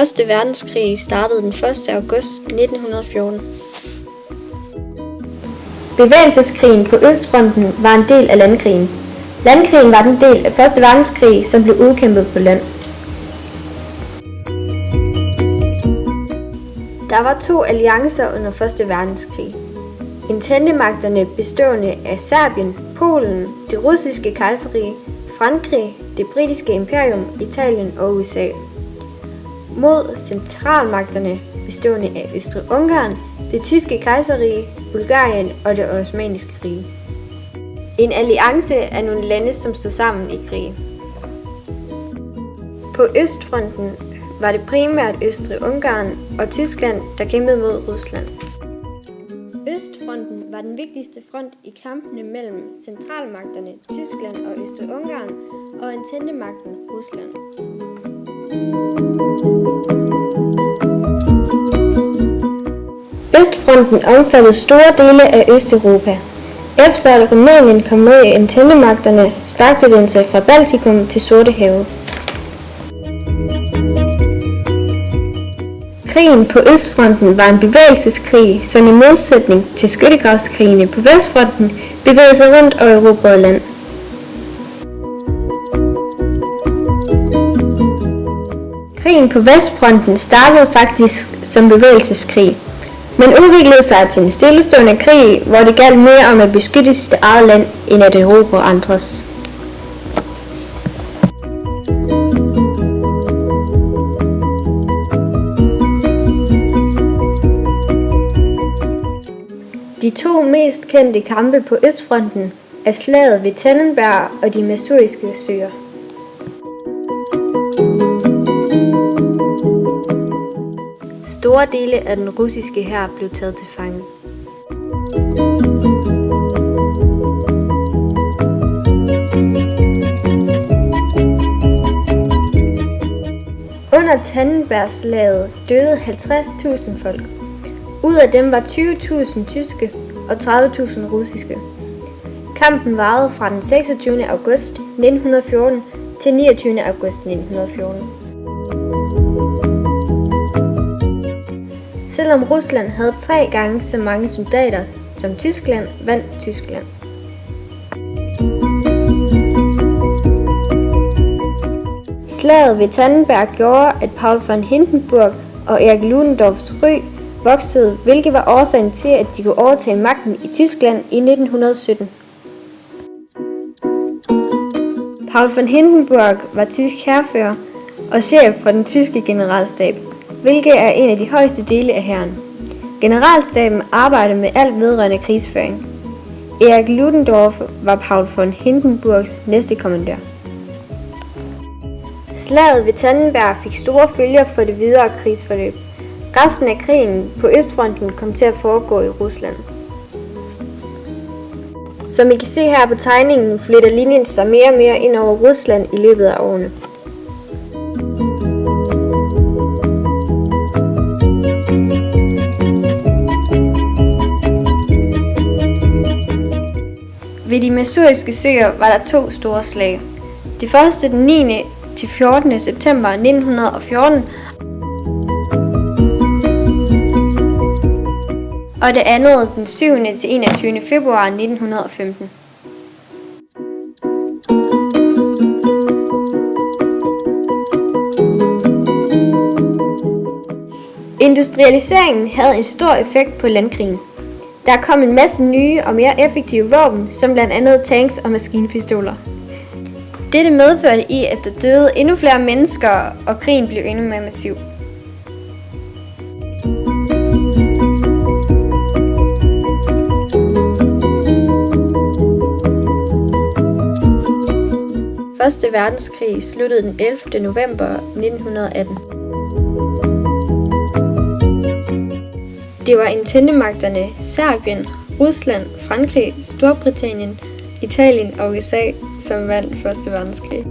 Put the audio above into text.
Første verdenskrig startede den 1. august 1914. Bevægelseskrigen på Østfronten var en del af landkrigen. Landkrigen var den del af Første verdenskrig, som blev udkæmpet på land. Der var 2 alliancer under Første verdenskrig. Ententemagterne bestående af Serbien, Polen, det russiske kejserrige, Frankrig, det britiske imperium, Italien og USA. Mod centralmagterne bestående af Østrig-Ungarn, det tyske kejserrige, Bulgarien og det osmanniske rige. En alliance er nogle lande, som stod sammen i krig. På Østfronten var det primært Østrig-Ungarn og Tyskland, der kæmpede mod Rusland. Østfronten var den vigtigste front i kampene mellem centralmagterne Tyskland og Østrig-Ungarn og ententemagten Rusland. Østfronten omfattede store dele af Østeuropa. Efter at Rumænien kom med i ententemagterne, strakte den sig fra Baltikum til Sortehavet. Krigen på Østfronten var en bevægelseskrig, som i modsætning til skyttegravskrigene på Vestfronten bevægede sig rundt og erobrede land. Krigen på Vestfronten startede faktisk som bevægelseskrig, men udviklede sig til en stillestående krig, hvor det galt mere om at beskytte sit eget land, end at erobre andres. De 2 mest kendte kampe på Østfronten er slaget ved Tannenberg og de Masuriske søer. Store dele af den russiske hær blev taget til fange. Under Tannenbergslaget døde 50.000 folk. Ud af dem var 20.000 tyske og 30.000 russiske. Kampen varede fra den 26. august 1914 til 29. august 1914. Selvom Rusland havde 3 gange så mange soldater som Tyskland, vandt Tyskland. Slaget ved Tannenberg gjorde, at Paul von Hindenburg og Erich Ludendorffs ry voksede, hvilket var årsagen til, at de kunne overtage magten i Tyskland i 1917. Paul von Hindenburg var tysk hærfører og chef for den tyske generalstab, hvilket er en af de højeste dele af hæren. Generalstaben arbejdede med alt vedrørende krigsføring. Erich Ludendorff var Paul von Hindenburgs næste kommandør. Slaget ved Tannenberg fik store følger for det videre krigsforløb. Resten af krigen på Østfronten kom til at foregå i Rusland. Som I kan se her på tegningen, flytter linjen sig mere og mere ind over Rusland i løbet af årene. Ved de Masuriske søer var der 2 store slag. Det første den 9. til 14. september 1914, og det andet den 7. til 21. februar 1915. Industrialiseringen havde en stor effekt på landkrigen. Der kom en masse nye og mere effektive våben, som blandt andet tanks og maskinpistoler. Dette medførte i, at der døde endnu flere mennesker, og krigen blev endnu mere massiv. Første verdenskrig sluttede den 11. november 1918. Det var ententemagterne Serbien, Rusland, Frankrig, Storbritannien, Italien og USA, som vandt Første verdenskrig.